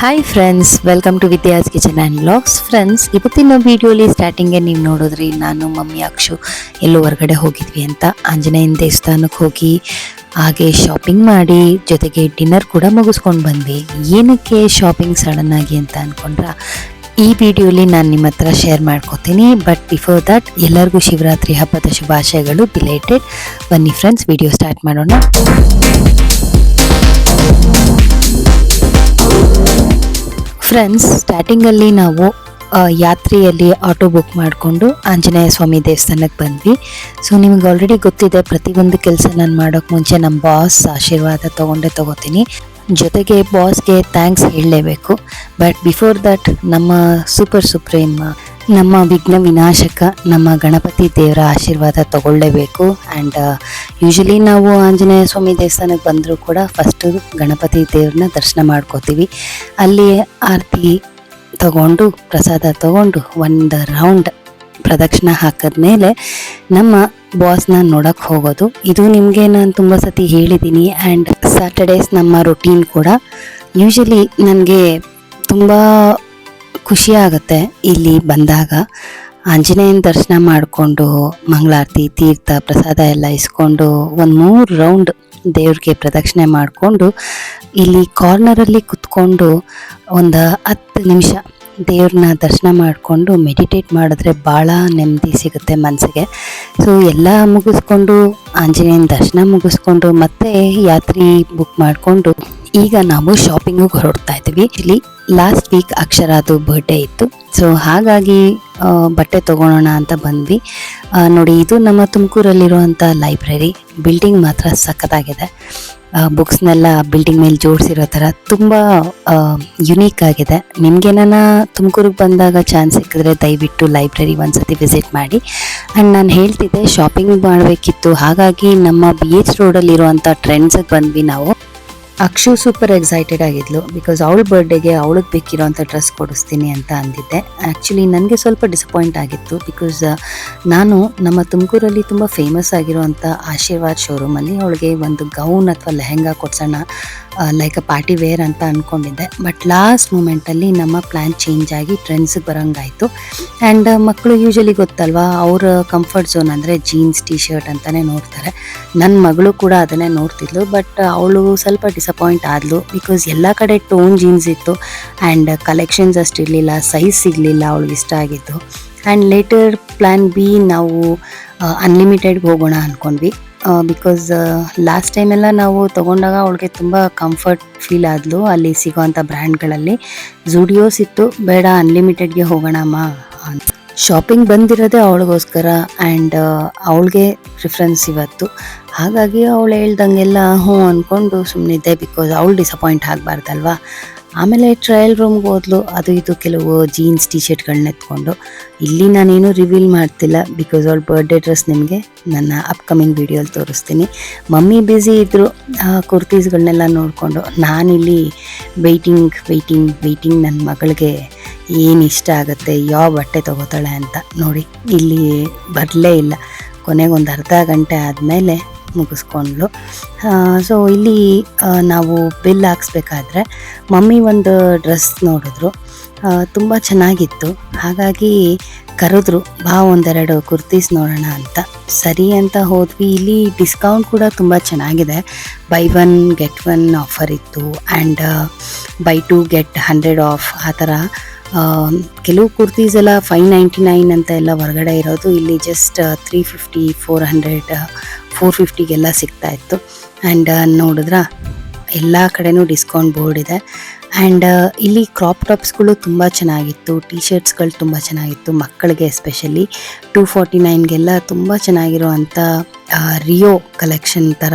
Hi friends, welcome to Vidya's kitchen and vlogs. Friends, ಇವತ್ತಿನ ವಿಡಿಯೋಲಿ ಸ್ಟಾರ್ಟಿಂಗ್ಗೆ ನೀವು ನೋಡಿದ್ರಿ ನಾನು ಮಮ್ಮಿ ಅಕ್ಷು ಎಲ್ಲೋ ಹೊರಗಡೆ ಹೋಗಿದ್ವಿ ಅಂತ. ಆಂಜನೇಯನ ದೇವಸ್ಥಾನಕ್ಕೆ ಹೋಗಿ ಹಾಗೆ ಶಾಪಿಂಗ್ ಮಾಡಿ ಜೊತೆಗೆ ಡಿನ್ನರ್ ಕೂಡ ಮುಗಿಸ್ಕೊಂಡು ಬಂದ್ವಿ. ಏನಕ್ಕೆ ಶಾಪಿಂಗ್ ಸಡನ್ ಆಗಿ ಅಂತ ಅಂದ್ಕೊಂಡ್ರೆ ಈ ವಿಡಿಯೋಲಿ ನಾನು ನಿಮ್ಮ ಹತ್ರ ಶೇರ್ ಮಾಡ್ಕೋತೀನಿ. ಬಟ್ ಬಿಫೋರ್ ದಟ್ ಎಲ್ಲರಿಗೂ ಶಿವರಾತ್ರಿ ಹಬ್ಬದ ಶುಭಾಶಯಗಳು, ಬಿಲೇಟೆಡ್. ಬನ್ನಿ ಫ್ರೆಂಡ್ಸ್, ವಿಡಿಯೋ ಸ್ಟಾರ್ಟ್ ಮಾಡೋಣ. ಫ್ರೆಂಡ್ಸ್, ಸ್ಟಾರ್ಟಿಂಗಲ್ಲಿ ನಾವು ಯಾತ್ರೆಯಲ್ಲಿ ಆಟೋ ಬುಕ್ ಮಾಡಿಕೊಂಡು ಆಂಜನೇಯ ಸ್ವಾಮಿ ದೇವಸ್ಥಾನಕ್ಕೆ ಬಂದ್ವಿ. ಸೊ ನಿಮಗೆ ಆಲ್ರೆಡಿ ಗೊತ್ತಿದೆ, ಪ್ರತಿಯೊಂದು ಕೆಲಸ ನಾನು ಮಾಡೋಕ್ಕೆ ಮುಂಚೆ ನಮ್ಮ ಬಾಸ್ ಆಶೀರ್ವಾದ ತೊಗೋತೀನಿ. ಜೊತೆಗೆ ಬಾಸ್ಗೆ ಥ್ಯಾಂಕ್ಸ್ ಹೇಳಲೇಬೇಕು. ಬಟ್ ಬಿಫೋರ್ ದಟ್ ನಮ್ಮ ಸೂಪರ್ ಸುಪ್ರೀಮ್, ನಮ್ಮ ವಿಘ್ನ ವಿನಾಶಕ ನಮ್ಮ ಗಣಪತಿ ದೇವರ ಆಶೀರ್ವಾದ ತಗೊಳ್ಳೇಬೇಕು. ಆ್ಯಂಡ್ ಯೂಶಲಿ ನಾವು ಆಂಜನೇಯ ಸ್ವಾಮಿ ದೇವಸ್ಥಾನಕ್ಕೆ ಬಂದರೂ ಕೂಡ ಫಸ್ಟು ಗಣಪತಿ ದೇವ್ರನ್ನ ದರ್ಶನ ಮಾಡ್ಕೋತೀವಿ. ಅಲ್ಲಿ ಆರತಿ ತಗೊಂಡು ಪ್ರಸಾದ ತಗೊಂಡು ಒಂದು ರೌಂಡ್ ಪ್ರದಕ್ಷಿಣೆ ಹಾಕಿದ್ಮೇಲೆ ನಮ್ಮ ಬಾಸ್ನ ನೋಡೋಕ್ಕೆ ಹೋಗೋದು. ಇದು ನಿಮಗೆ ನಾನು ತುಂಬ ಸತಿ ಹೇಳಿದ್ದೀನಿ. ಆ್ಯಂಡ್ ಸ್ಯಾಟರ್ಡೇಸ್ ನಮ್ಮ ರೊಟೀನ್ ಕೂಡ. ಯೂಶಲಿ ನನಗೆ ತುಂಬ ಖುಷಿ ಆಗುತ್ತೆ ಇಲ್ಲಿ ಬಂದಾಗ. ಆಂಜನೇಯನ ದರ್ಶನ ಮಾಡಿಕೊಂಡು ಮಂಗಳಾರತಿ ತೀರ್ಥ ಪ್ರಸಾದ ಎಲ್ಲ ಇಸ್ಕೊಂಡು ಒಂದು 3 ರೌಂಡ್ ದೇವ್ರಿಗೆ ಪ್ರದಕ್ಷಿಣೆ ಮಾಡಿಕೊಂಡು ಇಲ್ಲಿ ಕಾರ್ನರಲ್ಲಿ ಕುತ್ಕೊಂಡು ಒಂದು 10 ನಿಮಿಷ ದೇವ್ರನ್ನ ದರ್ಶನ ಮಾಡಿಕೊಂಡು ಮೆಡಿಟೇಟ್ ಮಾಡಿದ್ರೆ ಭಾಳ ನೆಮ್ಮದಿ ಸಿಗುತ್ತೆ ಮನಸ್ಸಿಗೆ. ಸೊ ಎಲ್ಲ ಮುಗಿಸ್ಕೊಂಡು ಆಂಜನೇಯನ ದರ್ಶನ ಮುಗಿಸ್ಕೊಂಡು ಮತ್ತೆ ಯಾತ್ರೆ ಬುಕ್ ಮಾಡಿಕೊಂಡು ಈಗ ನಾವು ಶಾಪಿಂಗಿಗೆ ಹೊರಡ್ತಾ ಇದ್ದೀವಿ. ಇಲ್ಲಿ ಲಾಸ್ಟ್ ವೀಕ್ ಅಕ್ಷರಾದು ಬರ್ಡೇ ಇತ್ತು. ಸೊ ಹಾಗಾಗಿ ಬಟ್ಟೆ ತೊಗೊಳೋಣ ಅಂತ ಬಂದ್ವಿ. ನೋಡಿ, ಇದು ನಮ್ಮ ತುಮಕೂರಲ್ಲಿರುವಂಥ ಲೈಬ್ರರಿ. ಬಿಲ್ಡಿಂಗ್ ಮಾತ್ರ ಸಖತ್ತಾಗಿದೆ. ಬುಕ್ಸ್ನೆಲ್ಲ ಬಿಲ್ಡಿಂಗ್ ಮೇಲೆ ಜೋಡಿಸಿರೋ ಥರ ತುಂಬ ಯುನೀಕ್ ಆಗಿದೆ. ನಿಮಗೇನ ತುಮಕೂರಿಗೆ ಬಂದಾಗ ಚಾನ್ಸ್ ಸಿಕ್ಕಿದ್ರೆ ದಯವಿಟ್ಟು ಲೈಬ್ರರಿ ಒಂದ್ಸತಿ ವಿಸಿಟ್ ಮಾಡಿ. ಆ್ಯಂಡ್ ನಾನು ಹೇಳ್ತಿದ್ದೆ ಶಾಪಿಂಗ್ ಮಾಡಬೇಕಿತ್ತು, ಹಾಗಾಗಿ ನಮ್ಮ BH ರೋಡಲ್ಲಿರುವಂಥ ಟ್ರೆಂಡ್ಸಿಗೆ ಬಂದ್ವಿ ನಾವು. ಅಕ್ಷು ಸೂಪರ್ ಎಕ್ಸೈಟೆಡ್ ಆಗಿದ್ಲು, ಬಿಕಾಸ್ ಅವಳ ಬರ್ಡೇಗೆ ಅವಳಿಗೆ ಬೇಕಿರೋಂಥ ಡ್ರೆಸ್ ಕೊಡಿಸ್ತೀನಿ ಅಂತ ಅಂದಿದ್ದೆ. ಆ್ಯಕ್ಚುಲಿ ನನಗೆ ಸ್ವಲ್ಪ ಡಿಸಪಾಯಿಂಟ್ ಆಗಿತ್ತು, ಬಿಕಾಸ್ ನಾನು ನಮ್ಮ ತುಮಕೂರಲ್ಲಿ ತುಂಬ ಫೇಮಸ್ ಆಗಿರುವಂಥ ಆಶೀರ್ವಾದ್ ಶೋರೂಮಲ್ಲಿ ಅವಳಿಗೆ ಒಂದು ಗೌನ್ ಅಥವಾ ಲೆಹೆಂಗಾ ಕೊಡ್ಸೋಣ, ಲೈಕ್ ಅ ಪಾರ್ಟಿ ವೇರ್ ಅಂತ ಅಂದ್ಕೊಂಡಿದ್ದೆ. ಬಟ್ ಲಾಸ್ಟ್ ಮೂಮೆಂಟಲ್ಲಿ ನಮ್ಮ ಪ್ಲ್ಯಾನ್ ಚೇಂಜ್ ಆಗಿ ಟ್ರೆಂಡ್ಸಿಗೆ ಬರೋಂಗಾಯಿತು. ಆ್ಯಂಡ್ ಮಕ್ಕಳು ಯೂಶಲಿ ಗೊತ್ತಲ್ವಾ, ಅವರ ಕಂಫರ್ಟ್ ಝೋನ್ ಅಂದರೆ ಜೀನ್ಸ್ ಟಿ ಶರ್ಟ್ ಅಂತಲೇ ನೋಡ್ತಾರೆ. ನನ್ನ ಮಗಳು ಕೂಡ ಅದನ್ನೇ ನೋಡ್ತಿದ್ಲು. ಬಟ್ ಅವಳು ಸ್ವಲ್ಪ ಡಿಸಪಾಯಿಂಟ್ ಆದಳು, ಬಿಕಾಸ್ ಎಲ್ಲ ಕಡೆ ಟೋನ್ ಜೀನ್ಸ್ ಇತ್ತು ಆ್ಯಂಡ್ ಕಲೆಕ್ಷನ್ಸ್ ಅಷ್ಟು ಇರಲಿಲ್ಲ, ಸೈಜ್ ಸಿಗಲಿಲ್ಲ ಅವಳಿಗೆ ಇಷ್ಟ ಆಗಿದ್ದು. ಆ್ಯಂಡ್ ಲೇಟರ್ ಪ್ಲ್ಯಾನ್ ಬಿ ನಾವು ಅನ್ಲಿಮಿಟೆಡ್ಗೆ ಹೋಗೋಣ ಅಂದ್ಕೊಂಡ್ವಿ. ಬಿಕಾಸ್ ಲಾಸ್ಟ್ ಟೈಮೆಲ್ಲ ನಾವು ತೊಗೊಂಡಾಗ ಅವಳಿಗೆ ತುಂಬ ಕಂಫರ್ಟ್ ಫೀಲ್ ಆದಳು ಅಲ್ಲಿ ಸಿಗೋವಂಥ ಬ್ರ್ಯಾಂಡ್ಗಳಲ್ಲಿ. ಝೂಡಿಯೋಸ್ ಇತ್ತು, ಬೇಡ ಅನ್ಲಿಮಿಟೆಡ್ಗೆ ಹೋಗೋಣಮ್ಮ ಅಂತ. ಶಾಪಿಂಗ್ ಬಂದಿರೋದೇ ಅವಳಿಗೋಸ್ಕರ ಆ್ಯಂಡ್ ಅವಳಿಗೆ ಪ್ರಿಫರೆನ್ಸ್ ಇವತ್ತು. ಹಾಗಾಗಿ ಅವಳು ಹೇಳ್ದಂಗೆಲ್ಲ ಹ್ಞೂ ಅಂದ್ಕೊಂಡು ಸುಮ್ಮನಿದ್ದೆ, ಬಿಕಾಸ್ ಅವಳು ಡಿಸಪಾಯಿಂಟ್ ಆಗಬಾರ್ದಲ್ವ. ಆಮೇಲೆ ಟ್ರಯಲ್ ರೂಮ್ಗೆ ಹೋದ್ಲು, ಅದು ಇದು ಕೆಲವು ಜೀನ್ಸ್ ಟಿ ಶರ್ಟ್ಗಳನ್ನ ಎತ್ಕೊಂಡು. ಇಲ್ಲಿ ನಾನೇನು ರಿವೀಲ್ ಮಾಡ್ತಿಲ್ಲ, ಬಿಕಾಸ್ ಅವಳ ಬರ್ಡೇ ಡ್ರೆಸ್ ನಿಮಗೆ ನನ್ನ ಅಪ್ಕಮಿಂಗ್ ವೀಡಿಯೋಲಿ ತೋರಿಸ್ತೀನಿ. ಮಮ್ಮಿ ಬ್ಯುಸಿ ಇದ್ದರು ಕುರ್ತೀಸ್ಗಳನ್ನೆಲ್ಲ ನೋಡಿಕೊಂಡು. ನಾನಿಲ್ಲಿ ವೆಯ್ಟಿಂಗ್ ನನ್ನ ಮಗಳಿಗೆ ಏನು ಇಷ್ಟ ಆಗುತ್ತೆ, ಯಾವ ಬಟ್ಟೆ ತೊಗೋತಾಳೆ ಅಂತ. ನೋಡಿ, ಇಲ್ಲಿ ಬರಲೇ ಇಲ್ಲ. ಕೊನೆಗೊಂದು ಅರ್ಧ ಗಂಟೆ ಆದಮೇಲೆ ಮುಗಿಸ್ಕೊಂಡ್ಲು. ಸೊ ಇಲ್ಲಿ ನಾವು ಬಿಲ್ ಹಾಕ್ಸ್ಬೇಕಾದ್ರೆ ಮಮ್ಮಿ ಒಂದು ಡ್ರೆಸ್ ನೋಡಿದ್ರು, ತುಂಬ ಚೆನ್ನಾಗಿತ್ತು. ಹಾಗಾಗಿ ಕರೆದ್ರು, ಬಾ ಒಂದೆರಡು ಕುರ್ತೀಸ್ ನೋಡೋಣ ಅಂತ. ಸರಿ ಅಂತ ಹೋದ್ವಿ. ಇಲ್ಲಿ ಡಿಸ್ಕೌಂಟ್ ಕೂಡ ತುಂಬ ಚೆನ್ನಾಗಿದೆ. ಬೈ 1 get 1 ಆಫರ್ ಇತ್ತು ಆ್ಯಂಡ್ ಬೈ 2 get 100 ಆಫ್. ಆ ಥರ ಕೆಲವು ಕುರ್ತೀಸ್ ಎಲ್ಲ 599 ಅಂತ ಎಲ್ಲ ಹೊರಗಡೆ ಇರೋದು ಇಲ್ಲಿ ಜಸ್ಟ್ 350, 400, 450ಗೆಲ್ಲ ಸಿಗ್ತಾ ಇತ್ತು. ಆ್ಯಂಡ್ ನೋಡಿದ್ರೆ ಎಲ್ಲ ಕಡೆನೂ ಡಿಸ್ಕೌಂಟ್ ಬೋರ್ಡ್ ಇದೆ. ಆ್ಯಂಡ್ ಇಲ್ಲಿ ಕ್ರಾಪ್ ಟಾಪ್ಸ್ಗಳು ತುಂಬ ಚೆನ್ನಾಗಿತ್ತು, ಟಿ ಶರ್ಟ್ಸ್ಗಳು ತುಂಬ ಚೆನ್ನಾಗಿತ್ತು, ಮಕ್ಕಳಿಗೆ ಎಸ್ಪೆಷಲಿ 249ಗೆಲ್ಲ ತುಂಬ ಚೆನ್ನಾಗಿರುವಂಥ ರಿಯೋ ಕಲೆಕ್ಷನ್ ಥರ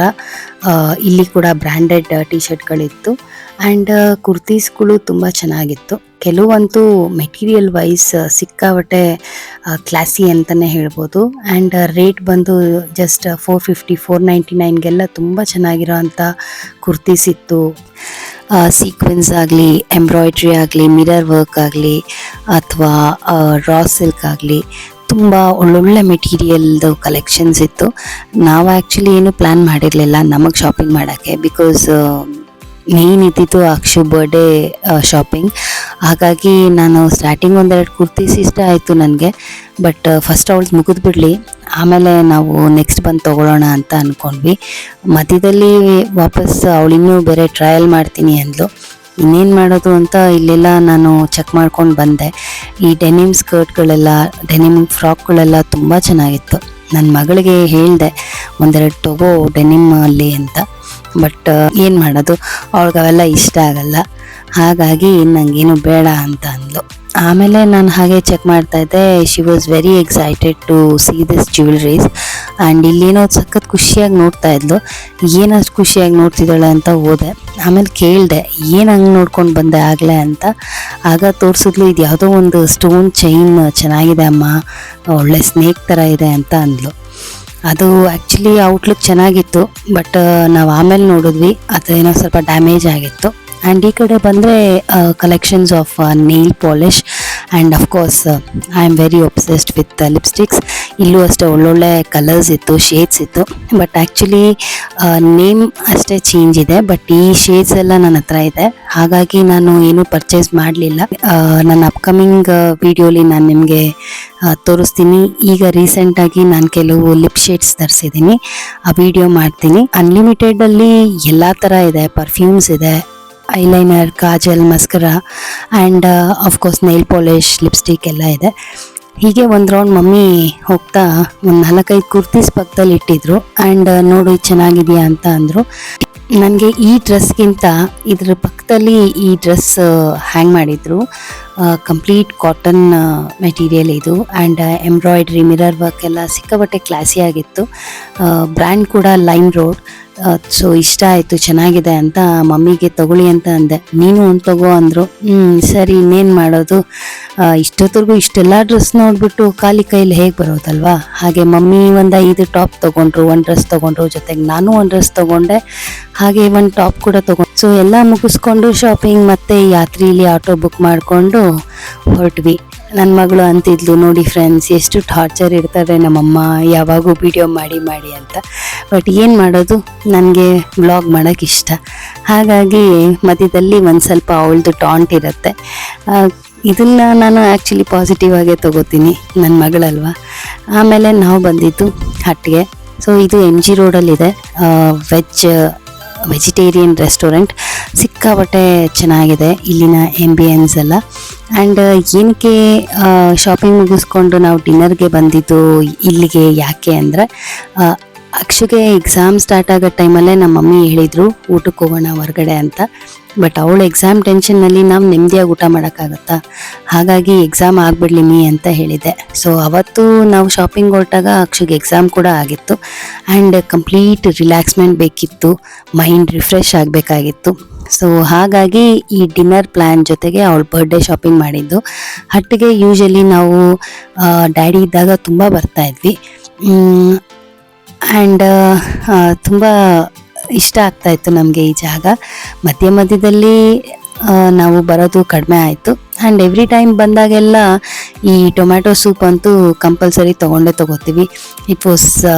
ಇಲ್ಲಿ ಕೂಡ ಬ್ರ್ಯಾಂಡೆಡ್ ಟಿ ಶರ್ಟ್ಗಳಿತ್ತು. ಆ್ಯಂಡ್ ಕುರ್ತೀಸ್ಗಳು ತುಂಬ ಚೆನ್ನಾಗಿತ್ತು. ಕೆಲವಂತೂ ಮೆಟೀರಿಯಲ್ ವೈಸ್ ಸಿಕ್ಕಾಬಟ್ಟೆ ಕ್ಲಾಸಿ ಅಂತಲೇ ಹೇಳ್ಬೋದು. ಆ್ಯಂಡ್ ರೇಟ್ ಬಂದು ಜಸ್ಟ್ 450, 499ಗೆಲ್ಲ ತುಂಬ ಚೆನ್ನಾಗಿರೋ ಅಂಥ ಕುರ್ತೀಸ್ ಇತ್ತು. ಸೀಕ್ವೆನ್ಸ್ ಆಗಲಿ, ಎಂಬ್ರಾಯ್ಡ್ರಿ ಆಗಲಿ, ಮಿರರ್ ವರ್ಕ್ ಆಗಲಿ ಅಥವಾ ರಾ ಸಿಲ್ಕ್ ಆಗಲಿ, ತುಂಬ ಒಳ್ಳೊಳ್ಳೆ ಮೆಟೀರಿಯಲ್ದು ಕಲೆಕ್ಷನ್ಸ್ ಇತ್ತು. ನಾವು ಆ್ಯಕ್ಚುಲಿ ಏನು ಪ್ಲ್ಯಾನ್ ಮಾಡಿರಲಿಲ್ಲ ನಮಗೆ ಶಾಪಿಂಗ್ ಮಾಡೋಕ್ಕೆ, ಬಿಕಾಸ್ ಮೇಯ್ನ್ ಇದ್ದಿದ್ದು ಅಕ್ಷು ಬರ್ಡೇ ಶಾಪಿಂಗ್. ಹಾಗಾಗಿ ನಾನು ಸ್ಟಾರ್ಟಿಂಗ್ ಒಂದೆರಡು ಕುರ್ತೀಸ್ ಇಷ್ಟ ಆಯಿತು ನನಗೆ. ಬಟ್ ಫಸ್ಟ್ ಅವಳು ಮುಗಿದ್ಬಿಡ್ಲಿ, ಆಮೇಲೆ ನಾವು ನೆಕ್ಸ್ಟ್ ಬಂದು ತೊಗೊಳ್ಳೋಣ ಅಂತ ಅಂದ್ಕೊಂಡ್ವಿ. ಮಧ್ಯದಲ್ಲಿ ವಾಪಸ್ ಅವಳಿನ್ನೂ ಬೇರೆ ಟ್ರಯಲ್ ಮಾಡ್ತೀನಿ ಅಂದ್ಲು. ಇನ್ನೇನು ಮಾಡೋದು ಅಂತ ಇಲ್ಲೆಲ್ಲ ನಾನು ಚೆಕ್ ಮಾಡ್ಕೊಂಡು ಬಂದೆ. ಈ ಡೆನಿಮ್ ಸ್ಕರ್ಟ್ಗಳೆಲ್ಲ, ಡೆನಿಮ್ ಫ್ರಾಕ್ಗಳೆಲ್ಲ ತುಂಬ ಚೆನ್ನಾಗಿತ್ತು. ನನ್ನ ಮಗಳಿಗೆ ಹೇಳಿದೆ ಒಂದೆರಡು ತಗೋ ಡೆನಿಮ್ ಅಲ್ಲಿ ಅಂತ. ಬಟ್ ಏನು ಮಾಡೋದು, ಅವಳಿಗೆ ಅವೆಲ್ಲ ಇಷ್ಟ ಆಗಲ್ಲ. ಹಾಗಾಗಿ ನನಗೇನು ಬೇಡ ಅಂತ ಅಂದ್ಲು. ಆಮೇಲೆ ನಾನು ಹಾಗೆ ಚೆಕ್ ಮಾಡ್ತಾ ಇದ್ದೆ. She was very excited to see this jewelleries. And ಇಲ್ಲೇನೋ ಸಖತ್ ಖುಷಿಯಾಗಿ ನೋಡ್ತಾ ಇದ್ಲು. ಏನಷ್ಟು ಖುಷಿಯಾಗಿ ನೋಡ್ತಿದ್ದಾಳೆ ಅಂತ ಹೋದೆ. ಆಮೇಲೆ ಕೇಳಿದೆ ಏನು ಹಂಗೆ ನೋಡ್ಕೊಂಡು ಬಂದೆ ಆಗಲೇ ಅಂತ. ಆಗ ತೋರಿಸಿದ್ಲು, ಇದು ಯಾವುದೋ ಒಂದು ಸ್ಟೋನ್ ಚೈನ್ ಚೆನ್ನಾಗಿದೆ ಅಮ್ಮ, ಒಳ್ಳೆ ಸ್ನೇಕ್ ಥರ ಇದೆ ಅಂತ ಅಂದ್ಲು. ಅದು ಆ್ಯಕ್ಚುಲಿ ಔಟ್ಲುಕ್ ಚೆನ್ನಾಗಿತ್ತು, ಬಟ್ ನಾವು ಆಮೇಲೆ ನೋಡಿದ್ವಿ ಅದೇನೋ ಸ್ವಲ್ಪ ಡ್ಯಾಮೇಜ್ ಆಗಿತ್ತು. ಆ್ಯಂಡ್ ಈ ಕಡೆ ಬಂದರೆ collections of nail polish and of course I am very obsessed with lipsticks. ಇಲ್ಲೂ ಅಷ್ಟೇ ಒಳ್ಳೊಳ್ಳೆ ಕಲರ್ಸ್ ಇತ್ತು, ಶೇಡ್ಸ್ ಇತ್ತು. ಬಟ್ ಆ್ಯಕ್ಚುಲಿ ನೇಮ್ ಅಷ್ಟೇ ಚೇಂಜ್ ಇದೆ, ಬಟ್ ಈ ಶೇಡ್ಸ್ ಎಲ್ಲ ನನ್ನ ಹತ್ರ ಇದೆ. ಹಾಗಾಗಿ ನಾನು ಏನೂ ಪರ್ಚೇಸ್ ಮಾಡಲಿಲ್ಲ. ನನ್ನ ಅಪ್ಕಮಿಂಗ್ ವಿಡಿಯೋಲಿ ನಾನು ನಿಮಗೆ ತೋರಿಸ್ತೀನಿ. ಈಗ ರೀಸೆಂಟಾಗಿ ನಾನು ಕೆಲವು ಲಿಪ್ ಶೇಡ್ಸ್ ತರಿಸಿದ್ದೀನಿ, ಆ ವಿಡಿಯೋ ಮಾಡ್ತೀನಿ. ಅನ್ಲಿಮಿಟೆಡಲ್ಲಿ ಎಲ್ಲ ಥರ ಇದೆ, ಪರ್ಫ್ಯೂಮ್ಸ್ ಇದೆ, eyeliner, kajal, mascara and of course nail polish, lipstick ಎಲ್ಲ ಇದೆ. ಹೀಗೆ ಒಂದು ರೌಂಡ್ ಮಮ್ಮಿ ಹೋಗ್ತಾ ಒಂದು 4-5 ಕುರ್ತೀಸ್ ಪಕ್ಕದಲ್ಲಿ ಇಟ್ಟಿದ್ರು. ಆ್ಯಂಡ್ ನೋಡು ಚೆನ್ನಾಗಿದೆಯಾ ಅಂತ ಅಂದರು. ನನಗೆ ಈ ಡ್ರೆಸ್ಗಿಂತ ಇದ್ರ ಪಕ್ಕದಲ್ಲಿ ಈ ಡ್ರೆಸ್ ಹ್ಯಾಂಗ್ ಮಾಡಿದರು. ಕಂಪ್ಲೀಟ್ ಕಾಟನ್ ಮೆಟೀರಿಯಲ್ ಇದು. ಆ್ಯಂಡ್ ಎಂಬ್ರಾಯ್ಡ್ರಿ, ಮಿರರ್ ವರ್ಕ್ ಎಲ್ಲ ಸಿಕ್ಕಾಪಟ್ಟೆ ಕ್ಲಾಸಿಯಾಗಿತ್ತು. ಬ್ರ್ಯಾಂಡ್ ಕೂಡ ಲೈಮ್ ರೋಡ್. ಸೊ ಇಷ್ಟ ಆಯಿತು, ಚೆನ್ನಾಗಿದೆ ಅಂತ ಮಮ್ಮಿಗೆ ತಗೊಳ್ಳಿ ಅಂತ ಅಂದೆ. ನೀನು ಒಂದು ತಗೋ ಅಂದರು. ಸರಿ, ಇನ್ನೇನು ಮಾಡೋದು, ಇಷ್ಟೊತ್ತರೆಗೂ ಇಷ್ಟೆಲ್ಲ ಡ್ರೆಸ್ ನೋಡಿಬಿಟ್ಟು ಖಾಲಿ ಕೈಲಿ ಹೇಗೆ ಬರೋದಲ್ವಾ. ಹಾಗೆ ಮಮ್ಮಿ ಒಂದು 5 ಟಾಪ್ ತೊಗೊಂಡ್ರು, 1 ಡ್ರೆಸ್ ತೊಗೊಂಡ್ರು, ಜೊತೆಗೆ ನಾನು 1 ಡ್ರೆಸ್ ತೊಗೊಂಡೆ, ಹಾಗೆ 1 ಟಾಪ್ ಕೂಡ ತೊಗೊಂಡು. ಸೊ ಎಲ್ಲ ಮುಗಿಸ್ಕೊಂಡು ಶಾಪಿಂಗ್ ಮತ್ತು ಯಾತ್ರೆಯಲ್ಲಿ ಆಟೋ ಬುಕ್ ಮಾಡಿಕೊಂಡು ಹೊರಟ್ವಿ. ನನ್ನ ಮಗಳು ಅಂತಿದ್ಲು, ನೋಡಿ ಫ್ರೆಂಡ್ಸ್ ಎಷ್ಟು ಟಾರ್ಚರ್ ಇರ್ತಾರೆ ನಮ್ಮಮ್ಮ, ಯಾವಾಗೂ ವಿಡಿಯೋ ಮಾಡಿ ಮಾಡಿ ಅಂತ. ಬಟ್ ಏನು ಮಾಡೋದು, ನನಗೆ ವ್ಲಾಗ್ ಮಾಡೋಕ್ಕೆ ಇಷ್ಟ. ಹಾಗಾಗಿ ಮಧ್ಯದಲ್ಲಿ ಒಂದು ಸ್ವಲ್ಪ ಅವಳದು ಟಾಂಟ್ ಇರುತ್ತೆ. ಇದನ್ನು ನಾನು ಆ್ಯಕ್ಚುಲಿ ಪಾಸಿಟಿವ್ ಆಗೇ ತೊಗೋತೀನಿ, ನನ್ನ ಮಗಳಲ್ವ. ಆಮೇಲೆ ನಾವು ಬಂದಿದ್ದು ಹಟ್ಟಿಗೆ. ಸೊ ಇದು MG ರೋಡಲ್ಲಿದೆ, ವೆಜಿಟೇರಿಯನ್ ರೆಸ್ಟೋರೆಂಟ್. ಸಿಕ್ಕಾಪಟ್ಟೆ ಚೆನ್ನಾಗಿದೆ ಇಲ್ಲಿನ ಆಂಬಿಯನ್ಸ್ ಎಲ್ಲ. ಆ್ಯಂಡ್ ಏನಕ್ಕೆ ಶಾಪಿಂಗ್ ಮುಗಿಸ್ಕೊಂಡು ನಾವು ಡಿನ್ನರ್ಗೆ ಬಂದಿದ್ದು ಇಲ್ಲಿಗೆ ಯಾಕೆ ಅಂದರೆ, ಅಕ್ಷುಗೆ ಎಕ್ಸಾಮ್ ಸ್ಟಾರ್ಟ್ ಆಗೋ ಟೈಮಲ್ಲೇ ನಮ್ಮ ಮಮ್ಮಿ ಹೇಳಿದರು ಊಟಕ್ಕೆ ಹೋಗೋಣ ಹೊರಗಡೆ ಅಂತ. ಬಟ್ ಅವಳು ಎಕ್ಸಾಮ್ ಟೆನ್ಷನ್ನಲ್ಲಿ ನಾವು ನೆಮ್ಮದಿಯಾಗಿ ಊಟ ಮಾಡೋಕ್ಕಾಗತ್ತಾ, ಹಾಗಾಗಿ ಎಕ್ಸಾಮ್ ಆಗಿಬಿಡ್ಲಿ ಮೀ ಅಂತ ಹೇಳಿದೆ. ಸೊ ಅವತ್ತು ನಾವು ಶಾಪಿಂಗ್ ಹೊರಟಾಗ ಅಕ್ಷುಗೆ ಎಕ್ಸಾಮ್ ಕೂಡ ಆಗಿತ್ತು. ಆ್ಯಂಡ್ ಕಂಪ್ಲೀಟ್ ರಿಲ್ಯಾಕ್ಸ್ಮೆಂಟ್ ಬೇಕಿತ್ತು, ಮೈಂಡ್ ರಿಫ್ರೆಶ್ ಆಗಬೇಕಾಗಿತ್ತು. ಸೊ ಹಾಗಾಗಿ ಈ ಡಿನ್ನರ್ ಪ್ಲ್ಯಾನ್ ಜೊತೆಗೆ ಅವಳು ಬರ್ಡೇ ಶಾಪಿಂಗ್ ಮಾಡಿದ್ದು. ಹಟ್ಟಿಗೆ ಯೂಶಲಿ ನಾವು ಡ್ಯಾಡಿ ಇದ್ದಾಗ ತುಂಬ ಬರ್ತಾಯಿದ್ವಿ. ಆ್ಯಂಡ್ ತುಂಬ ಇಷ್ಟ ಆಗ್ತಾಯಿತ್ತು ನಮಗೆ ಈ ಜಾಗ. ಮಧ್ಯದಲ್ಲಿ ನಾವು ಬರೋದು ಕಡಿಮೆ ಆಯಿತು. ಆ್ಯಂಡ್ ಎವ್ರಿ ಟೈಮ್ ಬಂದಾಗೆಲ್ಲ ಈ ಟೊಮ್ಯಾಟೊ ಸೂಪ್ ಅಂತೂ ಕಂಪಲ್ಸರಿ ತೊಗೋತೀವಿ. It was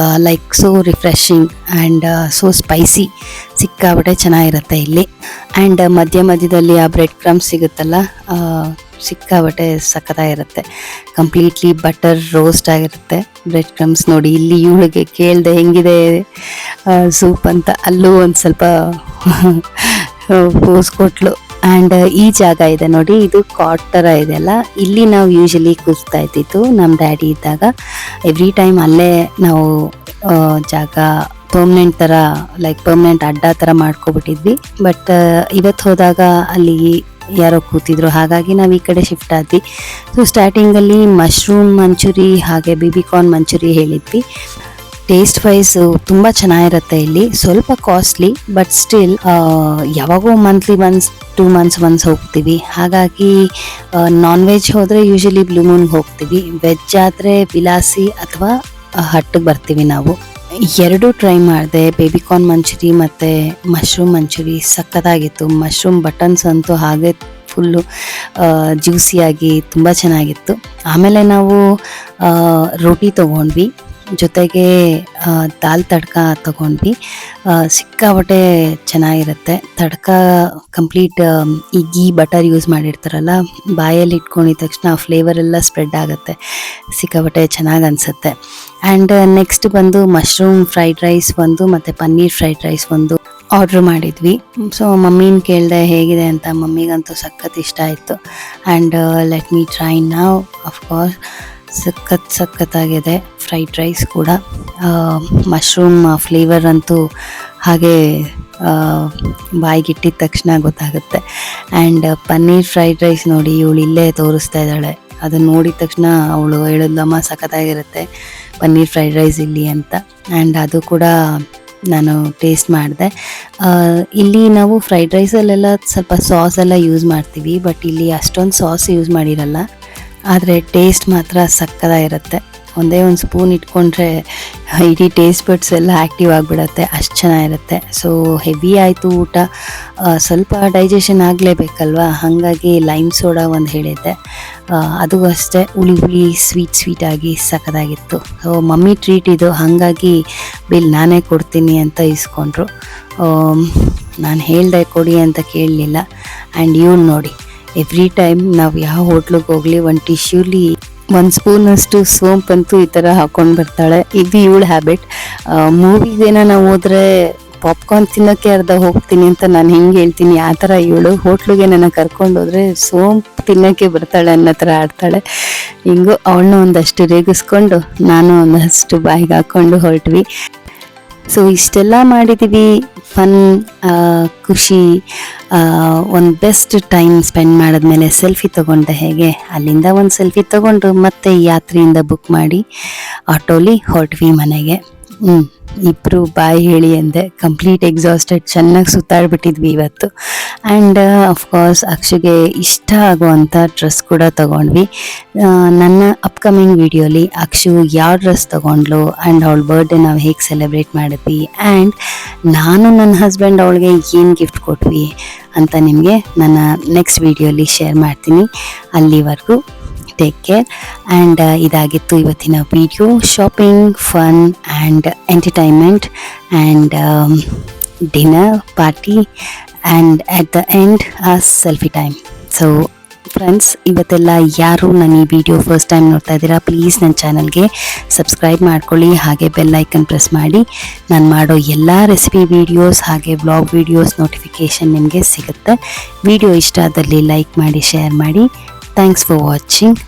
like so refreshing and so spicy, ಸಿಕ್ಕಾಪಟ್ಟೆ ಚೆನ್ನಾಗಿರುತ್ತೆ ಇಲ್ಲಿ. ಆ್ಯಂಡ್ ಮಧ್ಯದಲ್ಲಿ ಆ ಬ್ರೆಡ್ ಕ್ರಮ್ಸ್ ಸಿಗುತ್ತಲ್ಲ, ಸಿಕ್ಕಾಪಟ್ಟೆ ಸಖತ್ತಾಗಿರುತ್ತೆ. ಕಂಪ್ಲೀಟ್ಲಿ ಬಟರ್ ರೋಸ್ಟ್ ಆಗಿರುತ್ತೆ ಬ್ರೆಡ್ ಕ್ರಮ್ಸ್. ನೋಡಿ ಇಲ್ಲಿ ಇವಳಿಗೆ ಕೇಳಿದೆ ಹೆಂಗಿದೆ ಸೂಪ್ ಅಂತ, ಅಲ್ಲೂ ಒಂದು ಸ್ವಲ್ಪ ಪೋಸ್ ಕೊಟ್ಲು. ಆ್ಯಂಡ್ ಈ ಜಾಗ ಇದೆ ನೋಡಿ, ಇದು ಕಾಟ್ ಥರ ಇದೆಯಲ್ಲ, ಇಲ್ಲಿ ನಾವು ಯೂಶಲಿ ಕೂರ್ತಾ ಇದ್ದಿದ್ದು ನಮ್ಮ ಡ್ಯಾಡಿ ಇದ್ದಾಗ. ಎವ್ರಿ ಟೈಮ್ ಅಲ್ಲೇ ನಾವು ಜಾಗ ಪರ್ಮನೆಂಟ್ ಥರ, ಲೈಕ್ ಪರ್ಮನೆಂಟ್ ಅಡ್ಡ ಥರ ಮಾಡ್ಕೊಬಿಟ್ಟಿದ್ವಿ. ಬಟ್ ಇವತ್ತು ಹೋದಾಗ ಅಲ್ಲಿ ಯಾರೋ ಕೂತಿದ್ರು, ಹಾಗಾಗಿ ನಾವು ಈ ಕಡೆ ಶಿಫ್ಟ್ ಆದ್ವಿ. ಸೊ ಸ್ಟಾರ್ಟಿಂಗಲ್ಲಿ ಮಶ್ರೂಮ್ ಮಂಚೂರಿ ಹಾಗೆ ಬೇಬಿಕಾರ್ನ್ ಮಂಚೂರಿ ಹೇಳಿದ್ವಿ. ಟೇಸ್ಟ್ ವೈಸು ತುಂಬ ಚೆನ್ನಾಗಿರುತ್ತೆ ಇಲ್ಲಿ. ಸ್ವಲ್ಪ ಕಾಸ್ಟ್ಲಿ, ಬಟ್ ಸ್ಟಿಲ್ ಯಾವಾಗೋ ಮಂತ್ಲಿ 2 months ಒನ್ಸ್ ಹೋಗ್ತೀವಿ. ಹಾಗಾಗಿ ನಾನ್ ವೆಜ್ ಹೋದರೆ ಯೂಶಲಿ ಬ್ಲೂ ಮೂನ್ಗೆ ಹೋಗ್ತೀವಿ, ವೆಜ್ ಆದರೆ ವಿಲಾಸಿ ಅಥವಾ ಹಟ್ಟಿಗೆ ಬರ್ತೀವಿ ನಾವು. 2 ಟ್ರೈ ಮಾಡಿದೆ, ಬೇಬಿಕಾರ್ನ್ ಮಂಚೂರಿ ಮತ್ತು ಮಶ್ರೂಮ್ ಮಂಚೂರಿ. ಸಖತ್ತಾಗಿತ್ತು. ಮಶ್ರೂಮ್ ಬಟನ್ಸ್ ಅಂತೂ ಹಾಗೆ ಫುಲ್ಲು ಜ್ಯೂಸಿಯಾಗಿ ತುಂಬ ಚೆನ್ನಾಗಿತ್ತು. ಆಮೇಲೆ ನಾವು ರೋಟಿ ತೊಗೊಂಡ್ವಿ. ಜೊತೆಗೆ ದಾಲ್ ತಡ್ಕ ತಗೊಂಡ್ವಿ. ಸಿಕ್ಕಾಪಟ್ಟೆ ಚೆನ್ನಾಗಿರುತ್ತೆ ತಡ್ಕ. ಕಂಪ್ಲೀಟ್ ಈ ಗೀ ಬಟರ್ ಯೂಸ್ ಮಾಡಿರ್ತಾರಲ್ಲ, ಬಾಯಲ್ಲಿ ಇಟ್ಕೊಂಡಿದ ತಕ್ಷಣ ಆ ಫ್ಲೇವರ್ ಎಲ್ಲ ಸ್ಪ್ರೆಡ್ ಆಗುತ್ತೆ, ಸಿಕ್ಕಾಪಟ್ಟೆ ಚೆನ್ನಾಗಿ ಅನಿಸುತ್ತೆ. ಆ್ಯಂಡ್ ನೆಕ್ಸ್ಟ್ ಬಂದು ಮಶ್ರೂಮ್ ಫ್ರೈಡ್ ರೈಸ್ ಒಂದು ಮತ್ತು ಪನ್ನೀರ್ ಫ್ರೈಡ್ ರೈಸ್ ಒಂದು ಆರ್ಡ್ರ್ ಮಾಡಿದ್ವಿ. ಸೊ ಮಮ್ಮಿನ ಕೇಳಿದೆ ಹೇಗಿದೆ ಅಂತ. ಮಮ್ಮಿಗಂತೂ ಸಖತ್ ಇಷ್ಟ ಆಯಿತು. ಆ್ಯಂಡ್ ಲೆಟ್ ಮೀ ಟ್ರೈ ನಾವ್. ಅಫ್ಕೋರ್ಸ್ ಸಖತ್ತಾಗಿದೆ ಫ್ರೈಡ್ ರೈಸ್ ಕೂಡ. ಮಶ್ರೂಮ್ ಫ್ಲೇವರ್ ಅಂತೂ ಹಾಗೆ ಬಾಯಿಗೆ ಇಟ್ಟಿದ ತಕ್ಷಣ ಗೊತ್ತಾಗುತ್ತೆ. ಆ್ಯಂಡ್ ಪನ್ನೀರ್ ಫ್ರೈಡ್ ರೈಸ್ ನೋಡಿ, ಇವಳು ಇಲ್ಲೇ ತೋರಿಸ್ತಾ ಇದ್ದಾಳೆ. ಅದನ್ನು ನೋಡಿದ ತಕ್ಷಣ ಅವಳು ಹೇಳಿದ್ಲಮ್ಮ ಸಖತ್ತಾಗಿರುತ್ತೆ ಪನ್ನೀರ್ ಫ್ರೈಡ್ ರೈಸ್ ಇಲ್ಲಿ ಅಂತ. ಆ್ಯಂಡ್ ಅದು ಕೂಡ ನಾನು ಟೇಸ್ಟ್ ಮಾಡಿದೆ. ಇಲ್ಲಿ ನಾವು ಫ್ರೈಡ್ ರೈಸಲ್ಲೆಲ್ಲ ಸ್ವಲ್ಪ ಸಾಸ್ ಎಲ್ಲ ಯೂಸ್ ಮಾಡ್ತೀವಿ, ಬಟ್ ಇಲ್ಲಿ ಅಷ್ಟೊಂದು ಸಾಸ್ ಯೂಸ್ ಮಾಡಿರಲ್ಲ. ಆದರೆ ಟೇಸ್ಟ್ ಮಾತ್ರ ಸಕ್ಕತ್ತಾಗಿರುತ್ತೆ. ಒಂದೇ ಒಂದು ಸ್ಪೂನ್ ಇಟ್ಕೊಂಡ್ರೆ ಇಡೀ ಟೇಸ್ಟ್ ಬಡ್ಸ್ ಎಲ್ಲ ಆ್ಯಕ್ಟಿವ್ ಆಗಿಬಿಡತ್ತೆ, ಅಷ್ಟು ಚೆನ್ನಾಗಿರುತ್ತೆ. ಸೊ ಹೆವಿ ಆಯಿತು ಊಟ, ಸ್ವಲ್ಪ ಡೈಜೆಷನ್ ಆಗಲೇಬೇಕಲ್ವ, ಹಾಗಾಗಿ ಲೈಮ್ ಸೋಡಾ ಒಂದು ಹೇಳಿದ್ದೆ. ಅದು ಅಷ್ಟೇ ಹುಳಿ ಹುಳಿ ಸ್ವೀಟಾಗಿ ಸಖತ್ತಾಗಿತ್ತು. ಸೊ ಮಮ್ಮಿ ಟ್ರೀಟ್ ಇದು, ಹಾಗಾಗಿ ಬಿಲ್ ನಾನೇ ಕೊಡ್ತೀನಿ ಅಂತ ಇಸ್ಕೊಂಡ್ರು. ನಾನು ಹೇಳ್ದೆ ಕೊಡಿ ಅಂತ ಕೇಳಲಿಲ್ಲ. ಆ್ಯಂಡ್ ಇವಳು ನೋಡಿ, ಎವ್ರಿ ಟೈಮ್ ನಾವು ಯಾವ ಹೋಟ್ಲಿಗೆ ಹೋಗಲಿ ಒಂದು ಟಿಶ್ಯೂಲಿ 1 ಸ್ಪೂನಷ್ಟು ಸೋಂಪಂತೂ ಈ ಥರ ಹಾಕ್ಕೊಂಡು ಬರ್ತಾಳೆ. ಇದು ಇವಳು ಹ್ಯಾಬಿಟ್. ಮೂವಿಗೇನೋ ನಾವು ಹೋದರೆ ಪಾಪ್ಕಾರ್ನ್ ತಿನ್ನೋಕ್ಕೆ ಅರ್ಧ ಹೋಗ್ತೀನಿ ಅಂತ ನಾನು ಹೆಂಗೆ ಹೇಳ್ತೀನಿ, ಆ ಥರ ಇವಳು ಹೋಟ್ಲಿಗೆ ನನ್ನ ಕರ್ಕೊಂಡು ಹೋದರೆ ಸೋಂಪು ತಿನ್ನೋಕ್ಕೆ ಬರ್ತಾಳೆ ಅನ್ನೋ ಥರ ಆಡ್ತಾಳೆ. ಹಿಂಗೂ ಅವಳನ್ನ ಒಂದಷ್ಟು ರೇಗಿಸ್ಕೊಂಡು ನಾನು ಒಂದಷ್ಟು ಬಾಯಿಗೆ ಹಾಕ್ಕೊಂಡು ಹೊರಟ್ವಿ. ಸೊ ಇಷ್ಟೆಲ್ಲ ಮಾಡಿದ್ದೀವಿ. ಫನ್, ಖುಷಿ, ಒಂದು ಬೆಸ್ಟ್ ಟೈಮ್ ಸ್ಪೆಂಡ್ ಮಾಡಿದ್ಮೇಲೆ ಸೆಲ್ಫಿ ತೊಗೊಂಡೆ. ಹೇಗೆ ಅಲ್ಲಿಂದ ಒಂದು ಸೆಲ್ಫಿ ತೊಗೊಂಡು ಮತ್ತೆ ಯಾತ್ರೆಯಿಂದ ಬುಕ್ ಮಾಡಿ ಆಟೋಲಿ ಹೊರಟ್ವಿ ಮನೆಗೆ. ಇಬ್ಬರು ಬಾಯಿ ಹೇಳಿ ಅಂದೆ, ಕಂಪ್ಲೀಟ್ ಎಕ್ಸಾಸ್ಟೆಡ್, ಚೆನ್ನಾಗಿ ಸುತ್ತಾಡ್ಬಿಟ್ಟಿದ್ವಿ ಇವತ್ತು. ಆ್ಯಂಡ್ ಅಫ್ಕೋರ್ಸ್ ಅಕ್ಷುಗೆ ಇಷ್ಟ ಆಗುವಂಥ ಡ್ರೆಸ್ ಕೂಡ ತೊಗೊಂಡ್ವಿ. ನನ್ನ ಅಪ್ಕಮಿಂಗ್ ವಿಡಿಯೋಲಿ ಅಕ್ಷು ಯಾವ ಡ್ರೆಸ್ ತೊಗೊಂಡ್ಲು ಆ್ಯಂಡ್ ಅವಳ ಬರ್ಡೇ ನಾವು ಹೇಗೆ ಸೆಲೆಬ್ರೇಟ್ ಮಾಡಿದ್ವಿ ಆ್ಯಂಡ್ ನಾನು ನನ್ನ ಹಸ್ಬೆಂಡ್ ಅವಳಿಗೆ ಏನು ಗಿಫ್ಟ್ ಕೊಟ್ವಿ ಅಂತ ನಿಮಗೆ ನನ್ನ ನೆಕ್ಸ್ಟ್ ವಿಡಿಯೋಲಿ ಶೇರ್ ಮಾಡ್ತೀನಿ. ಅಲ್ಲಿವರೆಗೂ ಟೇಕ್ ಕೇರ್. ಆ್ಯಂಡ್ ಇದಾಗಿತ್ತು ಇವತ್ತಿನ video. Shopping, fun and entertainment and dinner party and at the end selfie time. So friends, ಇವತ್ತೆಲ್ಲ ಯಾರು ನನ್ನ ಈ ವಿಡಿಯೋ ಫಸ್ಟ್ ಟೈಮ್ ನೋಡ್ತಾ ಇದ್ದೀರಾ, ಪ್ಲೀಸ್ ನನ್ನ ಚಾನಲ್ಗೆ ಸಬ್ಸ್ಕ್ರೈಬ್ ಮಾಡ್ಕೊಳ್ಳಿ, ಹಾಗೆ ಬೆಲ್ ಐಕನ್ ಪ್ರೆಸ್ ಮಾಡಿ. ನಾನು ಮಾಡೋ ಎಲ್ಲ ರೆಸಿಪಿ ವೀಡಿಯೋಸ್ ಹಾಗೆ ವ್ಲಾಗ್ ವೀಡಿಯೋಸ್ ನೋಟಿಫಿಕೇಷನ್ ನಿಮಗೆ ಸಿಗುತ್ತೆ. ವಿಡಿಯೋ ಇಷ್ಟ ಆದಲ್ಲಿ ಲೈಕ್ ಮಾಡಿ, ಶೇರ್ ಮಾಡಿ. Thanks for watching.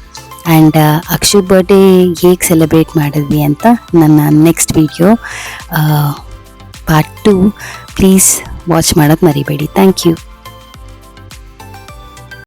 And Akshu birthday ಹೇಗೆ ಸೆಲೆಬ್ರೇಟ್ ಮಾಡಿದ್ವಿ ಅಂತ ನನ್ನ next video part 2 please watch ಮಾಡೋದು ಮರಿಬೇಡಿ. Thank you.